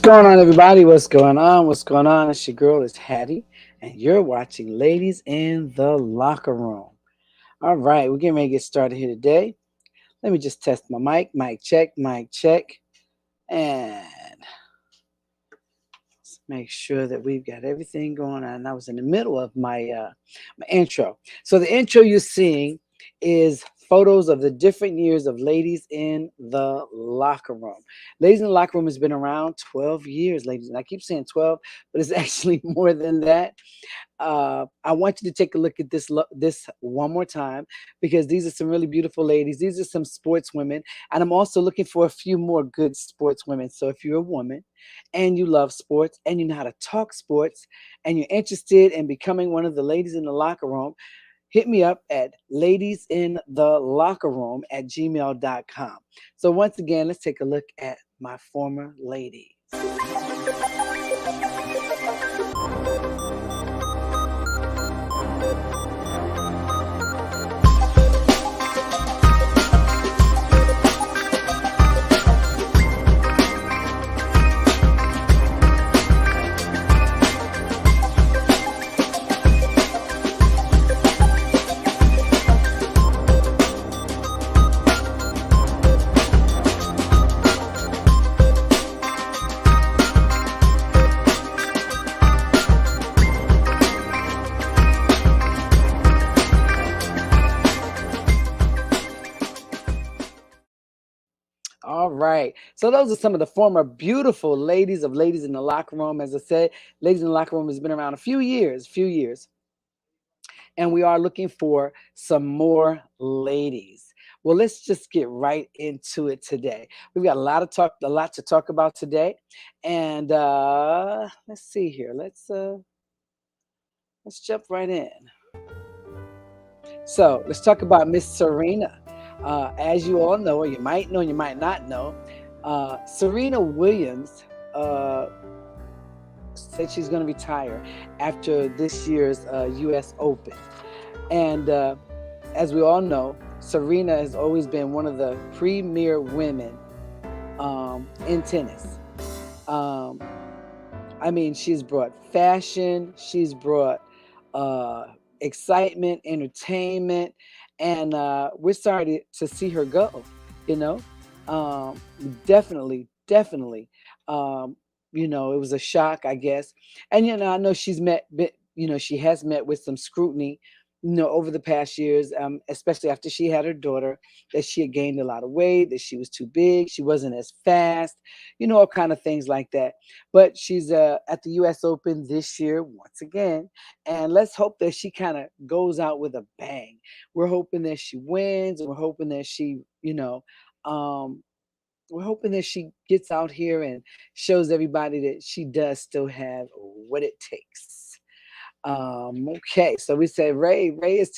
going on, everybody? What's going on? What's going on? It's your girl, it's Hattie, and you're watching Ladies in the Locker Room. All right, we're getting ready to get started here today. Let me just test my mic. Mic check. And let's make sure that we've got everything going on. I was in the middle of my intro. So the intro you're seeing is photos of the different years of Ladies in the Locker Room. Ladies in the Locker Room has been around 12 years, ladies. And I keep saying 12, but it's actually more than that. I want you to take a look at this one more time because these are some really beautiful ladies. These are some sports women, and I'm also looking for a few more good sports women. So if you're a woman and you love sports and you know how to talk sports and you're interested in becoming one of the ladies in the locker room, hit me up at ladiesinTheLockerRoom@gmail.com. So once again, let's take a look at my former ladies. All right. So those are some of the former beautiful ladies of Ladies in the Locker Room. As I said, Ladies in the Locker Room has been around a few years. And we are looking for some more ladies. Well, let's just get right into it today. We've got a lot to talk about today. And let's see here. Let's jump right in. So let's talk about Miss Serena. As you all know, or you might know, you might not know, Serena Williams said she's going to retire after this year's U.S. Open. And as we all know, Serena has always been one of the premier women in tennis. I mean, she's brought fashion, she's brought excitement, entertainment, and we're sorry to see her go. You know, definitely. It was a shock, I guess. And I know she has met with some scrutiny, over the past years, especially after she had her daughter, that she had gained a lot of weight, that she was too big, she wasn't as fast, all kind of things like that. But she's at the U.S. Open this year once again, and let's hope that she kind of goes out with a bang. We're hoping that she wins, and we're hoping that um, we're hoping that she gets out here and shows everybody that she does still have what it takes. Okay, so we said Ray. Ray is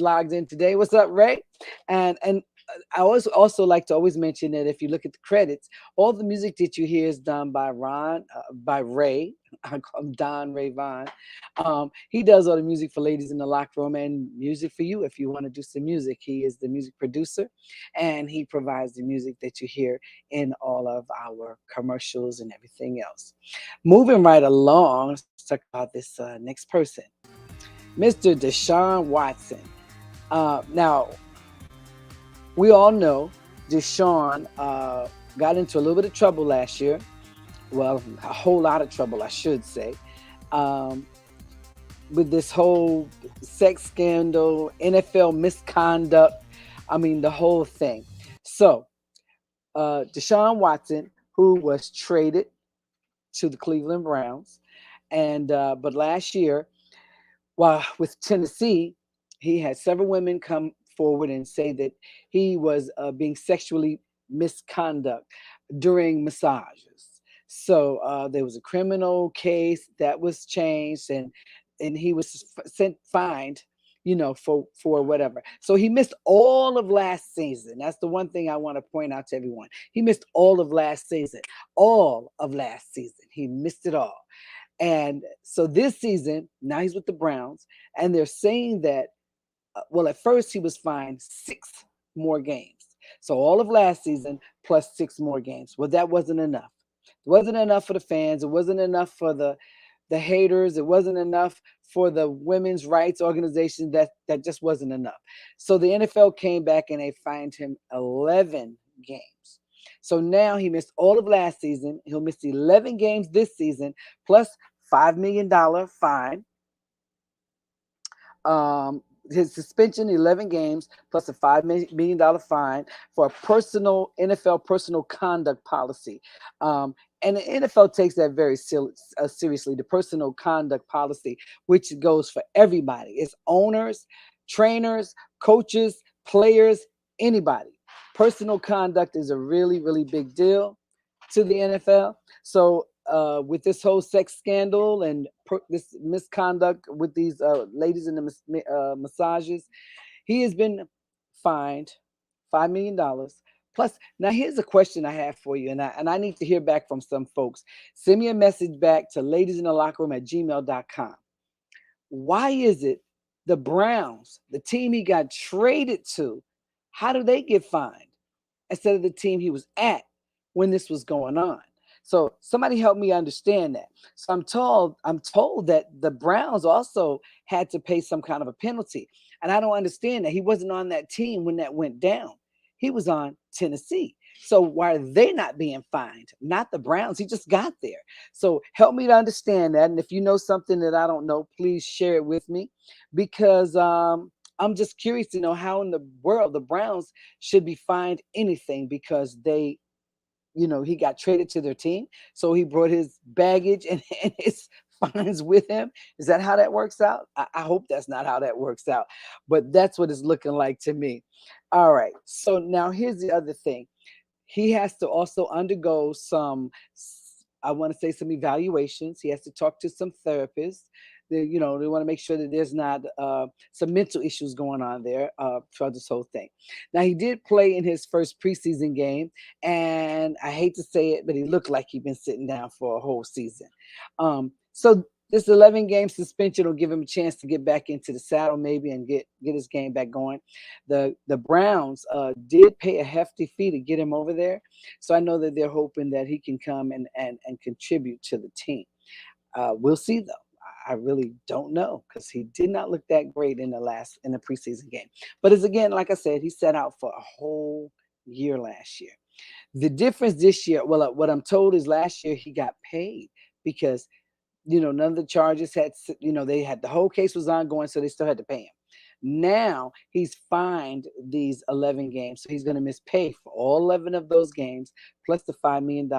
logged in today. What's up, Ray? And I also like to always mention that if you look at the credits, all the music that you hear is done by by Ray. I call him Don Ray Vaughn. He does all the music for Ladies in the Locker Room and music for you if you want to do some music. He is the music producer, and he provides the music that you hear in all of our commercials and everything else. Moving right along, let's talk about this next person, Mr. Deshaun Watson. Now, we all know Deshaun got into a little bit of trouble last year. Well, a whole lot of trouble, I should say, um, with this whole sex scandal, NFL misconduct. I mean, the whole thing. So, Deshaun Watson, who was traded to the Cleveland Browns, and but last year, while with Tennessee, he had several women come forward and say that he was being sexually misconduct during massages. So there was a criminal case that was changed, and he was fined, for whatever. So he missed all of last season. That's the one thing I want to point out to everyone. He missed all of last season. All of last season. He missed it all. And so this season, now he's with the Browns, and they're saying that, well, at first he was fined 6 more games. So all of last season plus 6 more games. Well, that wasn't enough. It wasn't enough for the fans. It wasn't enough for the haters. It wasn't enough for the women's rights organization. That just wasn't enough. So the NFL came back and they fined him 11 games. So now he missed all of last season. He'll miss 11 games this season, plus $5 million fine. His suspension, 11 games, plus a $5 million fine for a personal NFL personal conduct policy. And the NFL takes that very seriously, the personal conduct policy, which goes for everybody. It's owners, trainers, coaches, players, anybody. Personal conduct is a really, really big deal to the NFL. So with this whole sex scandal and this misconduct with these ladies in the massages, he has been fined $5 million. Plus, now here's a question I have for you, and I need to hear back from some folks. Send me a message back to ladiesintheLockerRoom@gmail.com. Why is it the Browns, the team he got traded to, how do they get fined instead of the team he was at when this was going on? So somebody help me understand that. So I'm told that the Browns also had to pay some kind of a penalty. And I don't understand that. He wasn't on that team when that went down. He was on Tennessee. So why are they not being fined? Not the Browns. He just got there. So help me to understand that. And if you know something that I don't know, please share it with me, because I'm just curious to know how in the world the Browns should be fined anything because they, he got traded to their team. So he brought his baggage and his fines with him. Is that how that works out? I hope that's not how that works out, but that's what it's looking like to me. All right. So now here's the other thing. He has to also undergo some, I want to say, some evaluations. He has to talk to some therapists. They want to make sure that there's not some mental issues going on there throughout this whole thing. Now, he did play in his first preseason game, and I hate to say it, but he looked like he'd been sitting down for a whole season. So this 11-game suspension will give him a chance to get back into the saddle maybe and get his game back going. The Browns did pay a hefty fee to get him over there. So I know that they're hoping that he can come and contribute to the team. We'll see, though. I really don't know, because he did not look that great in the preseason game. But as again, like I said, he set out for a whole year last year. The difference this year, well, what I'm told is last year he got paid because, none of the charges had, they had, the whole case was ongoing, so they still had to pay him. Now he's fined these 11 games, so he's going to miss pay for all 11 of those games, plus the $5 million,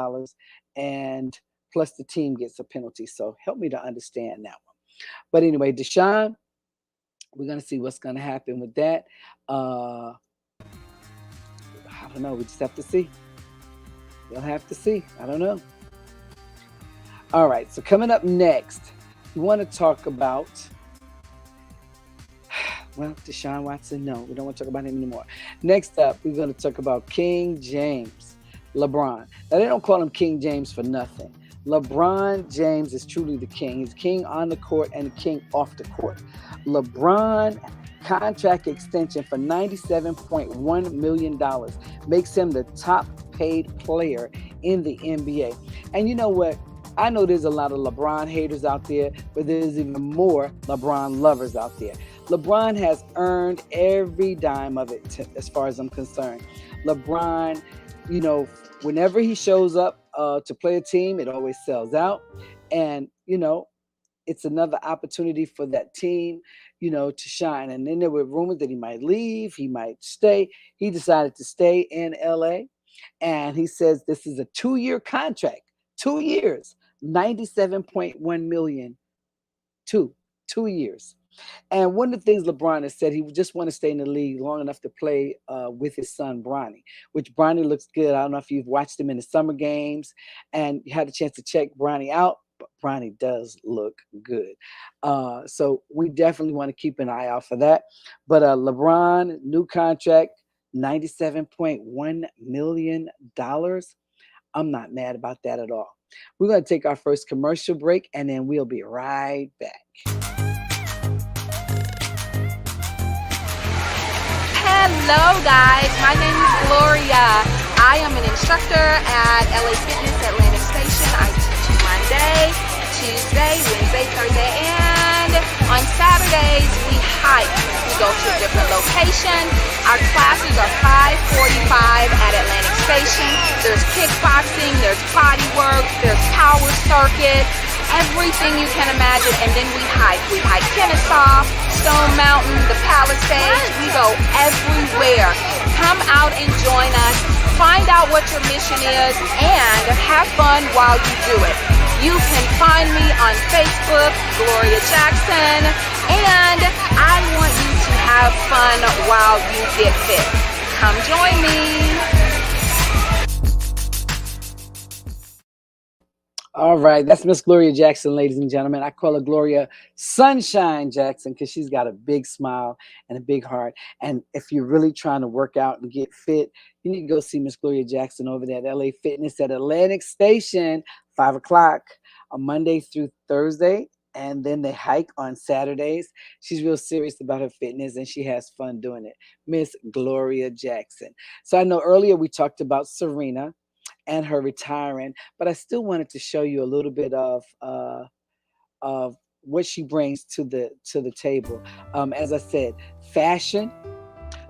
and plus the team gets a penalty. So help me to understand that one. But anyway, Deshaun, we're going to see what's going to happen with that. I don't know. We just have to see. We'll have to see. I don't know. All right. So coming up next, we want to talk about, well, Deshaun Watson. No, we don't want to talk about him anymore. Next up, we're going to talk about King James, LeBron. Now, they don't call him King James for nothing. LeBron James is truly the king. He's king on the court and the king off the court. LeBron contract extension for $97.1 million makes him the top paid player in the NBA. And you know what? I know there's a lot of LeBron haters out there, but there's even more LeBron lovers out there. LeBron has earned every dime of it, as far as I'm concerned. LeBron, whenever he shows up to play a team, it always sells out. And, it's another opportunity for that team, to shine. And then there were rumors that he might leave, he might stay. He decided to stay in LA. And he says this is a 2-year contract, 2 years, $97.1 million, 2 years. And one of the things LeBron has said, he would just want to stay in the league long enough to play with his son, Bronny, which Bronny looks good. I don't know if you've watched him in the summer games and had a chance to check Bronny out, but Bronny does look good. So we definitely want to keep an eye out for that. But LeBron, new contract, $97.1 million. I'm not mad about that at all. We're going to take our first commercial break, and then we'll be right back. Hello guys, my name is Gloria. I am an instructor at LA Fitness Atlantic Station. Monday, Tuesday, Wednesday, Thursday, and on Saturdays we hike. We go to a different location. Our classes are 5:45 at Atlantic Station. There's kickboxing, there's body work, there's power circuit, everything you can imagine. And then we hike. We hike Kennesaw, Stone Mountain, the Palisades. We go everywhere. Come out and join us. Find out what your mission is and have fun while you do it. You can find me on Facebook, Gloria Jackson, and I want you to have fun while you get fit. Come join me. All right, that's Miss Gloria Jackson, ladies and gentlemen. I call her Gloria Sunshine Jackson because she's got a big smile and a big heart. And if you're really trying to work out and get fit, you need to go see Miss Gloria Jackson over there at LA Fitness at Atlantic Station, 5 o'clock on Monday through Thursday. And then they hike on Saturdays. She's real serious about her fitness and she has fun doing it. Miss Gloria Jackson. So I know earlier we talked about Serena and her retiring, but I still wanted to show you a little bit of what she brings to the table. As I said, fashion.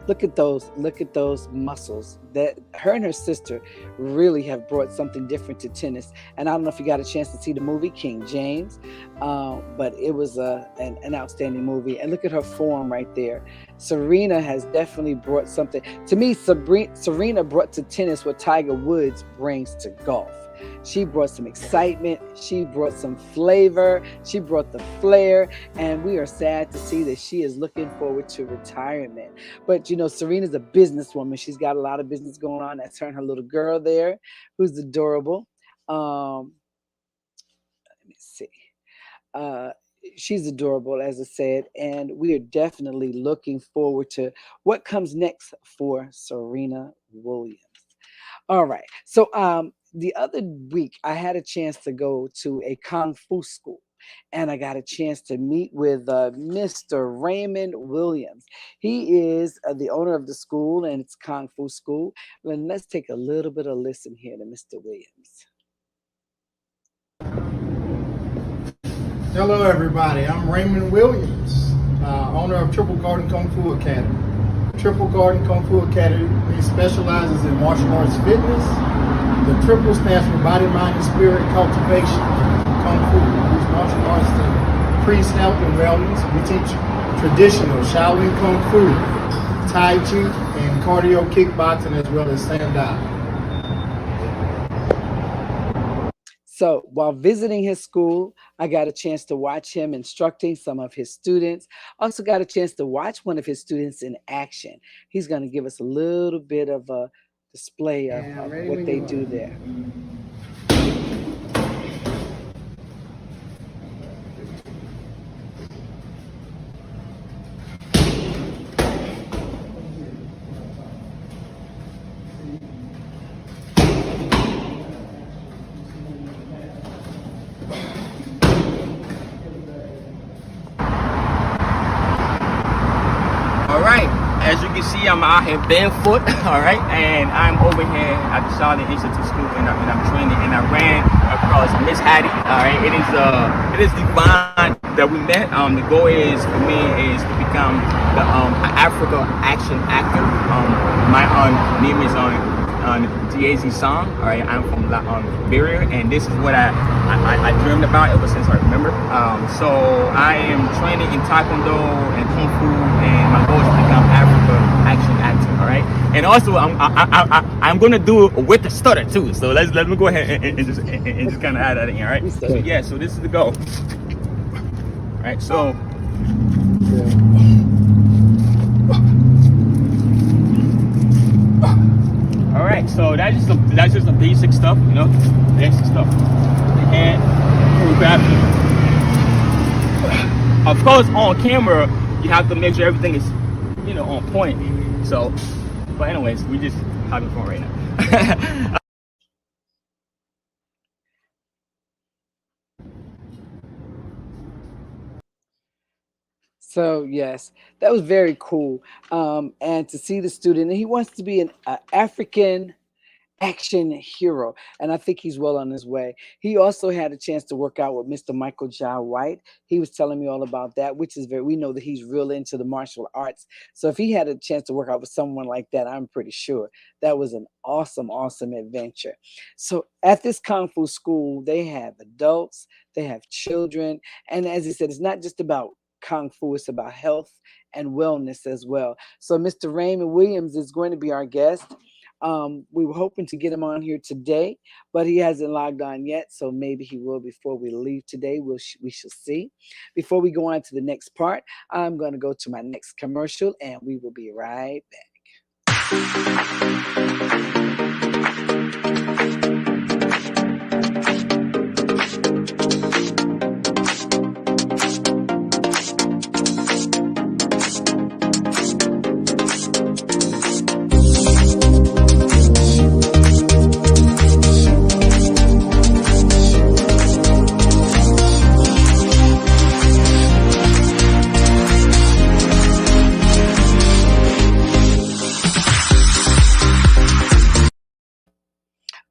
Look at those muscles. That her and her sister really have brought something different to tennis. And I don't know if you got a chance to see the movie King James, but it was an outstanding movie. And look at her form right there. Serena has definitely brought something. To me, Serena brought to tennis what Tiger Woods brings to golf. She brought some excitement. She brought some flavor. She brought the flair. And we are sad to see that she is looking forward to retirement. But, you know, Serena's a businesswoman. She's got a lot of business going on. That's her and her little girl there, who's adorable. Let me see. She's adorable, as I said. And we are definitely looking forward to what comes next for Serena Williams. All right. So the other week, I had a chance to go to a Kung Fu school, and I got a chance to meet with Mr. Raymond Williams. He is the owner of the school, and it's Kung Fu school. And let's take a little bit of listen here to Mr. Williams. Hello, everybody. I'm Raymond Williams, owner of Triple Garden Kung Fu Academy. Triple Garden Kung Fu Academy specializes in martial arts fitness. The triple stands for body, mind, and spirit cultivation. Kung Fu. We use martial arts to increase health and wellness. We teach traditional Shaolin Kung Fu, Tai Chi, and cardio kickboxing, as well as Sandai. So while visiting his school, I got a chance to watch him instructing some of his students. Also got a chance to watch one of his students in action. He's going to give us a little bit of a display of what they do there. All right, as you can see, I'm out here barefoot, all right, and I'm over here at the Charlotte Institute School, and I'm training, and I ran across Miss Hattie, all right. It is divine that we met. The goal is for me is to become the Africa action actor. My name is Diezi Song, all right. I'm from Liberia, and this is what I dreamed about ever since I remember. So I am training in Taekwondo and Kung Fu, and my goal is to become Africa action actor, all right. And also I'm gonna do it with the stutter too. So let me go ahead and just kind of add that in, all right. So yeah, so this is the goal. All right, so. All right, so that's just the basic stuff, you know, basic stuff. And grab it. Of course, on camera, you have to make sure everything is, you know, on point. So, but anyways, we just having fun right now. So yes, that was very cool. And to see the student, and he wants to be an African action hero, and I think he's well on his way. He also had a chance to work out with Mr. Michael Jai White. He was telling me all about that, which is we know that he's real into the martial arts. So if he had a chance to work out with someone like that, I'm pretty sure that was an awesome, awesome adventure. So at this Kung Fu school, they have adults, they have children, and as he said, it's not just about Kung Fu, it's about health and wellness as well. So Mr. Raymond Williams is going to be our guest. We were hoping to get him on here today, but he hasn't logged on yet, so maybe he will before we leave today. We shall see. Before we go on to the next part, I'm going to go to my next commercial, and we will be right back.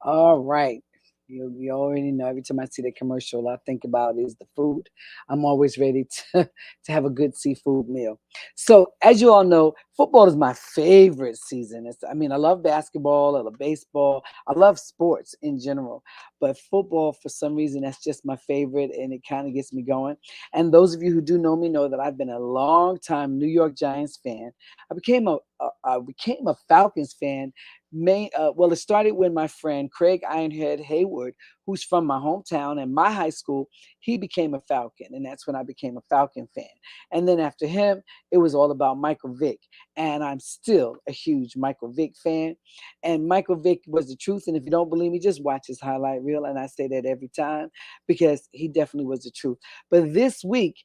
All right. You already know every time I see the commercial, I think about is the food. I'm always ready to have a good seafood meal. So as you all know, football is my favorite season. I love basketball, I love baseball, I love sports in general, but football, for some reason, that's just my favorite, and it kind of gets me going. And those of you who do know me know that I've been a long time New York Giants fan. I became a Falcons fan. It started when my friend Craig Ironhead Hayward, who's from my hometown and my high school, he became a Falcon, and that's when I became a Falcon fan. And then after him, it was all about Michael Vick, and I'm still a huge Michael Vick fan. And Michael Vick was the truth, and if you don't believe me, just watch his highlight reel, and I say that every time because he definitely was the truth. But this week,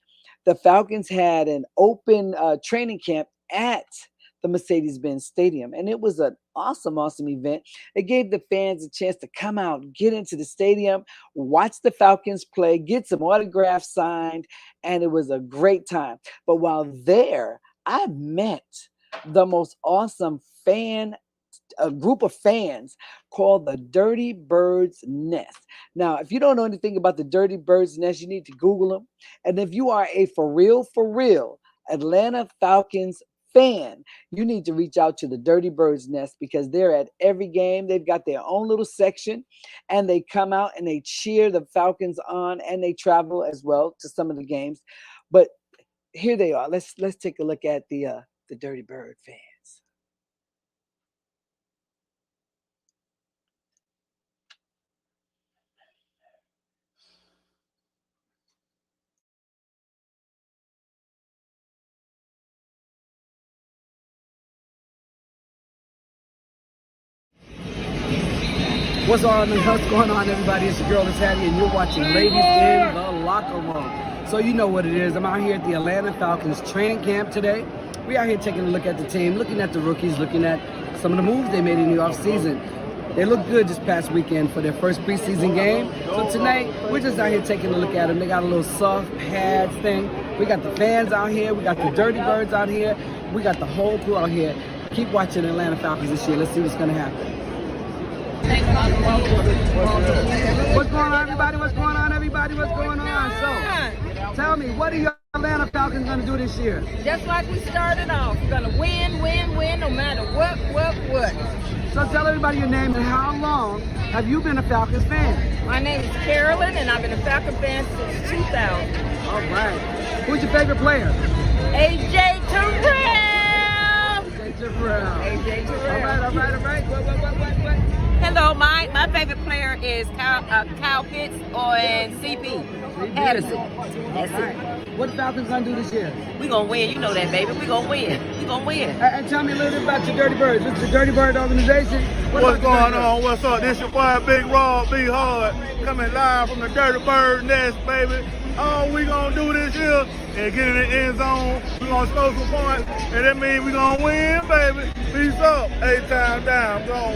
the Falcons had an open training camp at the Mercedes-Benz Stadium, and it was an awesome, awesome event. It gave the fans a chance to come out, get into the stadium, watch the Falcons play, get some autographs signed, and it was a great time. But while there, I met the most awesome a group of fans called the Dirty Birds Nest. Now, if you don't know anything about the Dirty Birds Nest, you need to Google them. And if you are a for real Atlanta Falcons fan, you need to reach out to the Dirty Birds Nest because they're at every game. They've got their own little section, and they come out and they cheer the Falcons on, and they travel as well to some of the games. But here they are. Let's take a look at the Dirty Bird fans. What's going on, everybody? It's your girl, it's Hattie, and you're watching Ladies in the Locker Room. So you know what it is. I'm out here at the Atlanta Falcons training camp today. We're out here taking a look at the team, looking at the rookies, looking at some of the moves they made in the offseason. They looked good this past weekend for their first preseason game. So tonight, we're just out here taking a look at them. They got a little soft pads thing. We got the fans out here. We got the Dirty Birds out here. We got the whole crew out here. Keep watching the Atlanta Falcons this year. Let's see what's going to happen. What's going on, everybody? What's going on, everybody? What's going on? So, tell me, what are your Atlanta Falcons going to do this year? Just like we started off. We're going to win, no matter what. So tell everybody your name and how long have you been a Falcons fan? My name is Carolyn, and I've been a Falcon fan since 2000. All right. Who's your favorite player? A.J. Terrell. AJ Terrell. All right. What? Hello, my favorite player is Kyle Pitts on CP. Addison. That's it. What Falcons gonna do this year? We gonna win. You know that, baby. We gonna win. And tell me a little bit about your Dirty Birds. This is the Dirty Bird organization. What's going on? What's up? This your boy Big Raw, Big Hard, coming live from the Dirty Bird Nest, baby. All we gonna do this year and get in the end zone. We gonna score some points, and that means we gonna win, baby. Peace up. 8 times down. Go.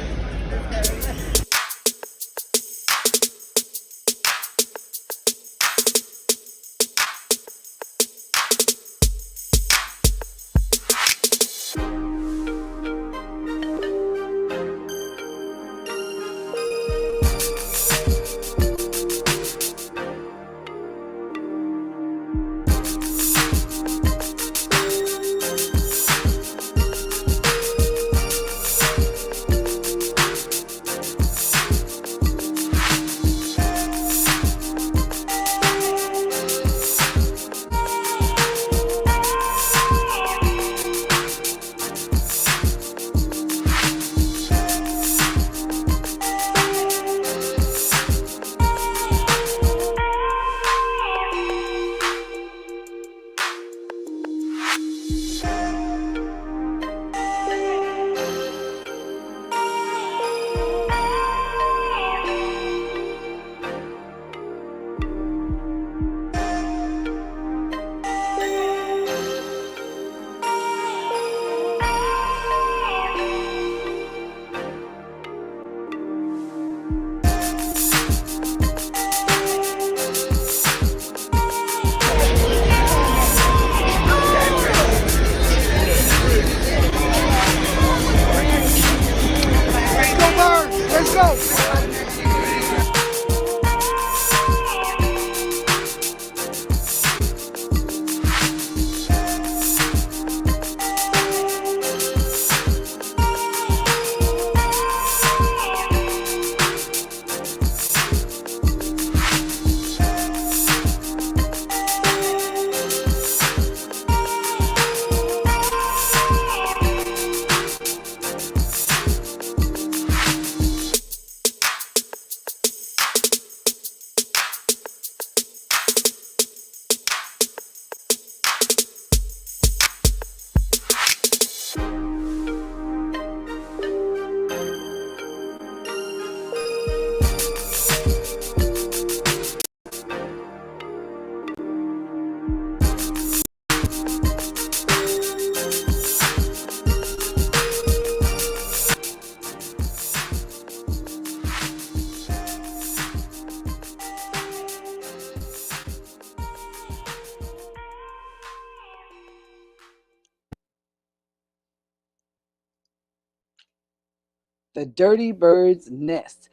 the Dirty Bird's Nest.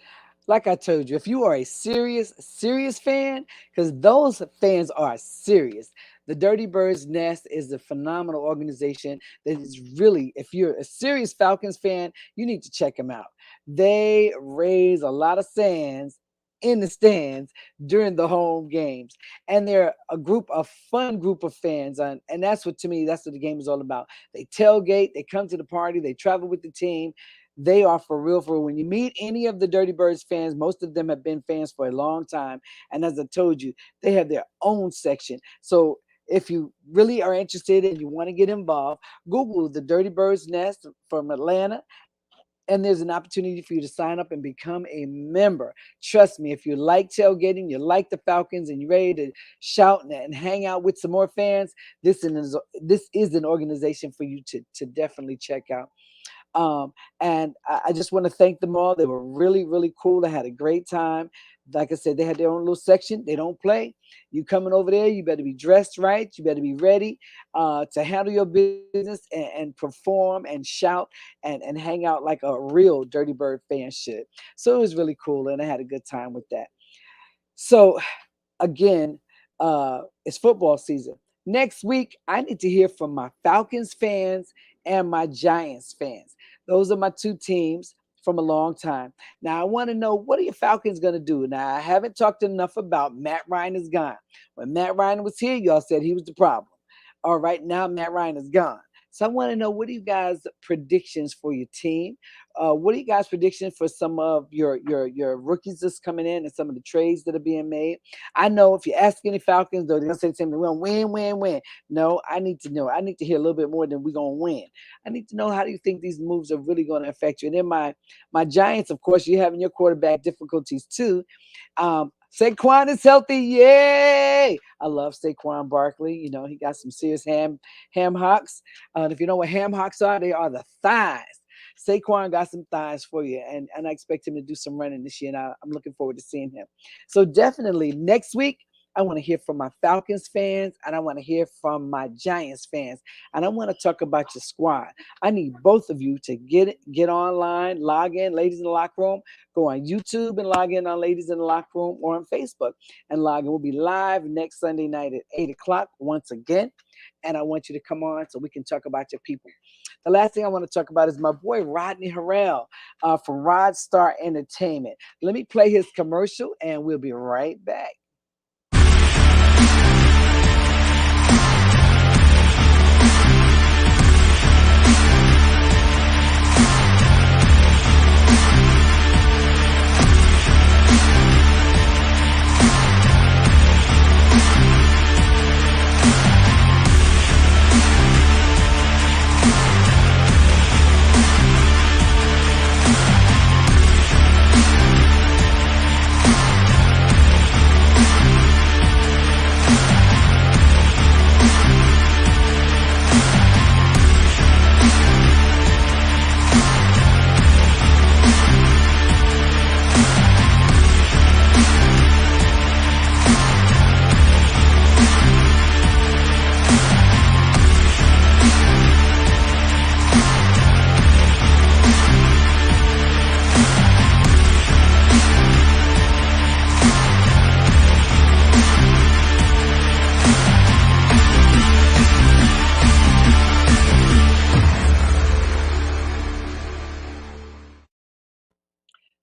Like I told you, if you are a serious fan, because those fans are serious, the Dirty Bird's Nest is a phenomenal organization that is really, if you're a serious Falcons fan, you need to check them out. They raise a lot of sands in the stands during the home games, and they're a fun group of fans, and that's what, to me, that's what the game is all about. They tailgate, they come to the party, they travel with the team. They are for real. When you meet any of the Dirty Birds fans, most of them have been fans for a long time, and as I told you, they have their own section. So if you really are interested and you want to get involved, Google the Dirty Birds Nest from Atlanta, and there's an opportunity for you to sign up and become a member. Trust me, if you like tailgating, you like the Falcons, and you're ready to shout and hang out with some more fans, this is an organization for you to definitely check out. And I just want to thank them all. They were really, really cool. I had a great time. Like I said, they had their own little section. They don't play. You coming over there, you better be dressed right. You better be ready to handle your business and perform and shout and hang out like a real Dirty Bird fan should. So it was really cool, and I had a good time with that. So again, it's football season. Next week, I need to hear from my Falcons fans and my Giants fans. Those are my two teams from a long time. Now, I want to know, what are your Falcons going to do? Now, I haven't talked enough about Matt Ryan is gone. When Matt Ryan was here, y'all said he was the problem. All right, now Matt Ryan is gone. So I want to know, what are you guys' predictions for your team? What are you guys' predictions for some of your rookies that's coming in and some of the trades that are being made? I know if you ask any Falcons, though, they're going to say the same thing. We're going to win. No, I need to know. I need to hear a little bit more than we're going to win. I need to know, how do you think these moves are really going to affect you? And then my Giants, of course, you're having your quarterback difficulties too. Saquon is healthy. Yay! I love Saquon Barkley. You know, he got some serious ham hocks. If you know what ham hocks are, they are the thighs. Saquon got some thighs for you, and I expect him to do some running this year, and I'm looking forward to seeing him. So definitely next week, I want to hear from my Falcons fans, and I want to hear from my Giants fans, and I want to talk about your squad. I need both of you to get online, log in, Ladies in the Locker Room. Go on YouTube and log in on Ladies in the Locker Room, or on Facebook and log in. We'll be live next Sunday night at 8 o'clock once again, and I want you to come on so we can talk about your people. The last thing I want to talk about is my boy Rodney Harrell from Rod Star Entertainment. Let me play his commercial, and we'll be right back.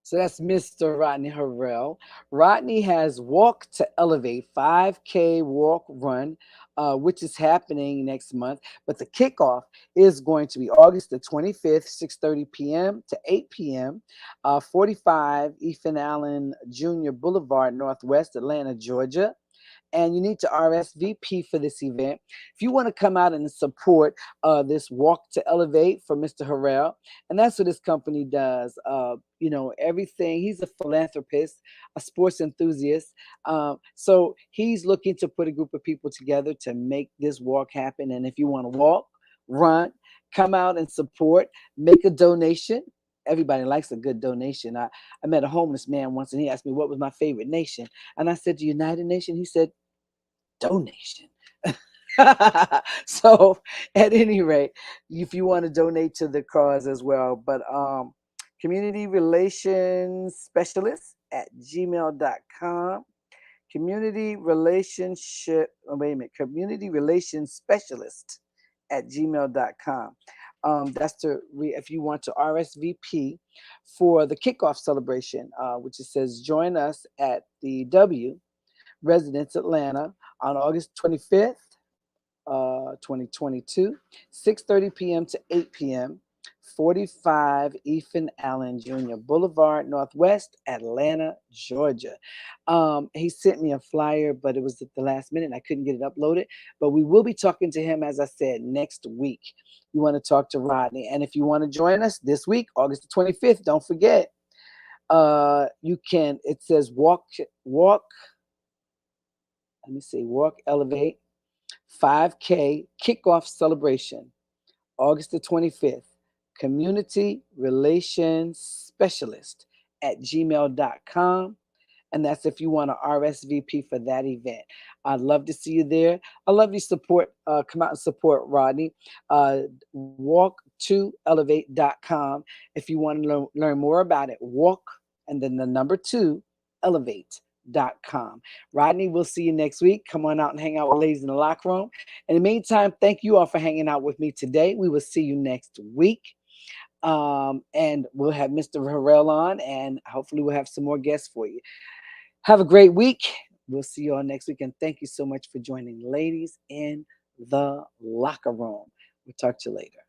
So that's Mr. Rodney Harrell. Rodney has Walk to Elevate 5K walk run, which is happening next month. But the kickoff is going to be August the 25th, 6:30 p.m. to 8 p.m., 45 Ethan Allen Jr. Boulevard, Northwest Atlanta, Georgia. And you need to RSVP for this event. If you want to come out and support this Walk to Elevate for Mr. Harrell, and that's what this company does. You know, everything. He's a philanthropist, a sports enthusiast. So he's looking to put a group of people together to make this walk happen. And if you want to walk, run, come out and support, make a donation. Everybody likes a good donation. I met a homeless man once, and he asked me what was my favorite nation. And I said, the United Nations. He said, donation. So at any rate, if you want to donate to the cause as well, but community relations specialist at gmail.com. Community relations specialist at gmail.com. That's if you want to RSVP for the kickoff celebration, which it says join us at the W Residence Atlanta on August 25th, 2022, 6:30 p.m. to 8 p.m., 45 Ethan Allen Jr. Boulevard, Northwest, Atlanta, Georgia. He sent me a flyer, but it was at the last minute. I couldn't get it uploaded. But we will be talking to him, as I said, next week. You want to talk to Rodney. And if you want to join us this week, August the 25th, don't forget, you can, it says walk, elevate, 5K kickoff celebration, August the 25th. Community relations specialist at gmail.com. And that's if you want to RSVP for that event. I'd love to see you there. I love you support, come out and support Rodney. Walk2elevate.com. If you want to learn more about it, walk and then the number 2 elevate.com. Rodney, we'll see you next week. Come on out and hang out with ladies in the locker room. In the meantime, thank you all for hanging out with me today. We will see you next week. And we'll have Mr. Harrell on, and hopefully we'll have some more guests for you. Have a great week. We'll see you all next week. And thank you so much for joining Ladies in the Locker Room. We'll talk to you later.